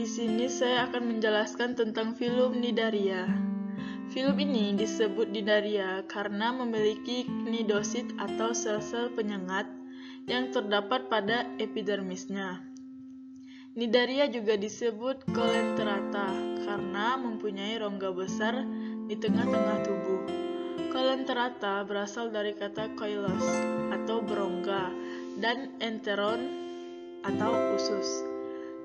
Di sini saya akan menjelaskan tentang filum Cnidaria. Filum ini disebut Cnidaria karena memiliki cnidosit atau sel-sel penyengat yang terdapat pada epidermisnya. Cnidaria juga disebut coelenterata karena mempunyai rongga besar di tengah-tengah tubuh. Coelenterata berasal dari kata koilos atau berongga dan enteron atau usus.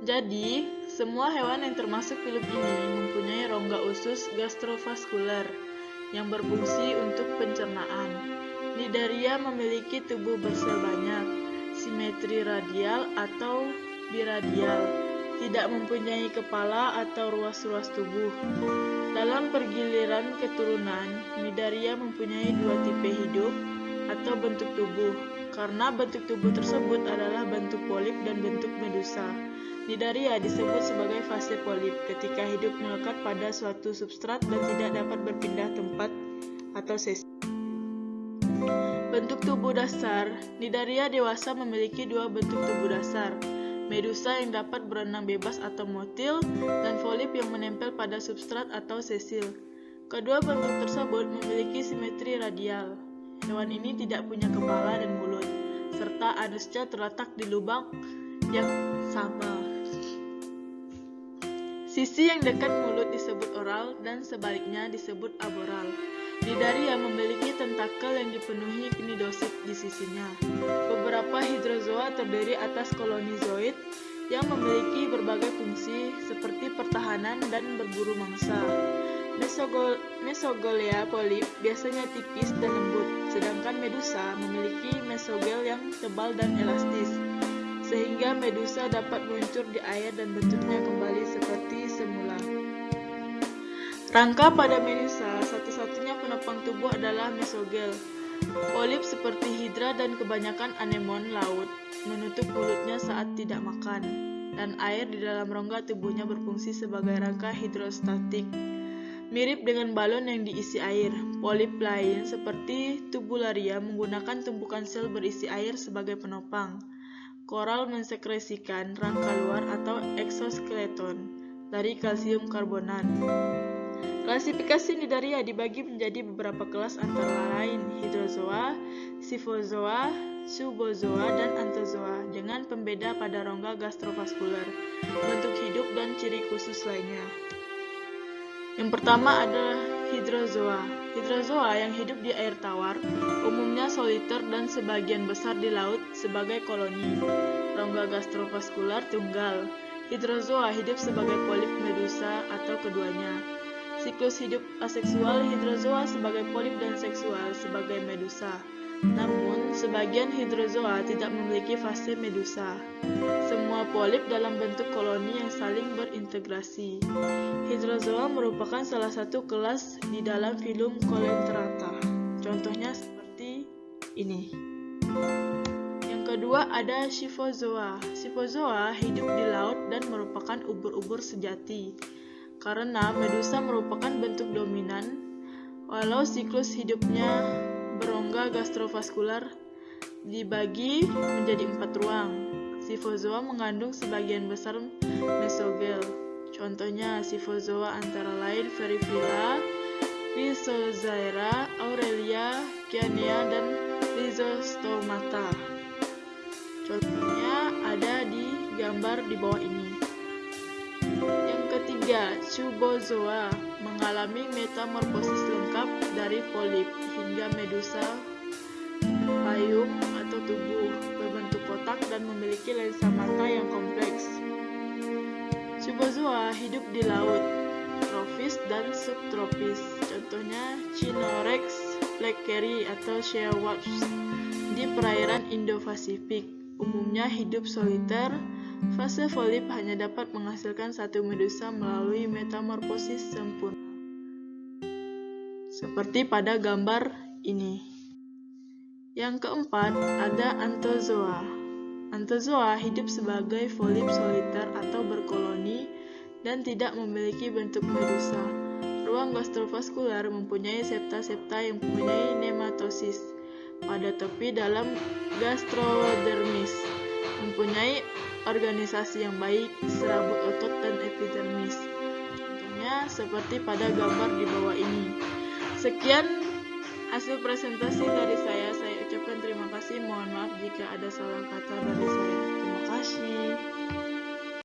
Jadi, semua hewan yang termasuk filum ini mempunyai rongga usus gastrovaskuler yang berfungsi untuk pencernaan. Cnidaria memiliki tubuh bersel banyak, simetri radial atau biradial, tidak mempunyai kepala atau ruas-ruas tubuh. Dalam pergiliran keturunan, Cnidaria mempunyai dua tipe hidup atau bentuk tubuh, karena bentuk tubuh tersebut adalah bentuk polip dan bentuk medusa. Cnidaria disebut sebagai fase polip ketika hidup melekat pada suatu substrat dan tidak dapat berpindah tempat atau sesi. Bentuk tubuh dasar. Cnidaria dewasa memiliki dua bentuk tubuh dasar, medusa yang dapat berenang bebas atau motil, dan polip yang menempel pada substrat atau sesil. Kedua bentuk tersebut memiliki simetri radial. Hewan ini tidak punya kepala dan mulut, serta anusnya terletak di lubang yang sama. Sisi yang dekat mulut disebut oral dan sebaliknya disebut aboral. Cnidaria memiliki tentakel yang dipenuhi cnidosit di sisinya. Beberapa hydrozoa terdiri atas koloni zooid yang memiliki berbagai fungsi seperti pertahanan dan berburu mangsa. Mesoglea polip biasanya tipis dan lembut, sedangkan medusa memiliki mesogel yang tebal dan elastis, sehingga medusa dapat meluncur di air dan bentuknya kembali seperti semula. Rangka pada medusa, satu-satunya penopang tubuh adalah mesogel. Polip seperti hidra dan kebanyakan anemon laut menutup mulutnya saat tidak makan, dan air di dalam rongga tubuhnya berfungsi sebagai rangka hidrostatik. Mirip dengan balon yang diisi air, polip lain seperti tubularia menggunakan tumpukan sel berisi air sebagai penopang. Koral mensekresikan rangka luar atau eksoskeleton dari kalsium karbonat. Klasifikasi Cnidaria dibagi menjadi beberapa kelas antara lain hydrozoa, scyphozoa, subozoa, dan anthozoa dengan pembeda pada rongga gastrovaskuler, bentuk hidup, dan ciri khusus lainnya. Yang pertama adalah hydrozoa. Hydrozoa yang hidup di air tawar, umumnya soliter dan sebagian besar di laut sebagai koloni. Rongga gastrovaskuler tunggal. Hydrozoa hidup sebagai polip medusa atau keduanya. Siklus hidup aseksual hydrozoa sebagai polip dan seksual sebagai medusa. Namun, sebagian hydrozoa tidak memiliki fase medusa. Semua polip dalam bentuk koloni yang saling berintegrasi. Hydrozoa merupakan salah satu kelas di dalam filum Coelenterata. Contohnya seperti ini. Yang kedua ada Scyphozoa. Scyphozoa hidup di laut dan merupakan ubur-ubur sejati. Karena medusa merupakan bentuk dominan, walau siklus hidupnya berongga gastrovaskuler dibagi menjadi 4 ruang. Scyphozoa mengandung sebagian besar mesogel. Contohnya Scyphozoa antara lain Verifila, Rhizozaera, Aurelia, Cyanea, dan Rhizostomata. Contohnya ada di gambar di bawah ini. Yang ketiga, Subozoa mengalami metamorfosis lengkap dari polip hingga medusa, payung atau tubuh berbentuk kotak dan memiliki lensa mata yang kompleks. Subozoa hidup di laut, tropis dan subtropis. Contohnya Chironex, Black Carey atau Shea Wasp di perairan Indo-Pasifik. Umumnya hidup soliter. Fase polip hanya dapat menghasilkan satu medusa melalui metamorfosis sempurna. Seperti pada gambar ini. Yang keempat ada anthozoa. Anthozoa hidup sebagai polip soliter atau berkoloni dan tidak memiliki bentuk medusa. Ruang gastrovaskuler mempunyai septa-septa yang mempunyai nematosis pada tepi dalam gastrodermis. Mempunyai organisasi yang baik, serabut otot dan epidermis. Contohnya seperti pada gambar di bawah ini. Sekian hasil presentasi dari saya ucapkan terima kasih. Mohon maaf jika ada salah kata dari saya. Terima kasih.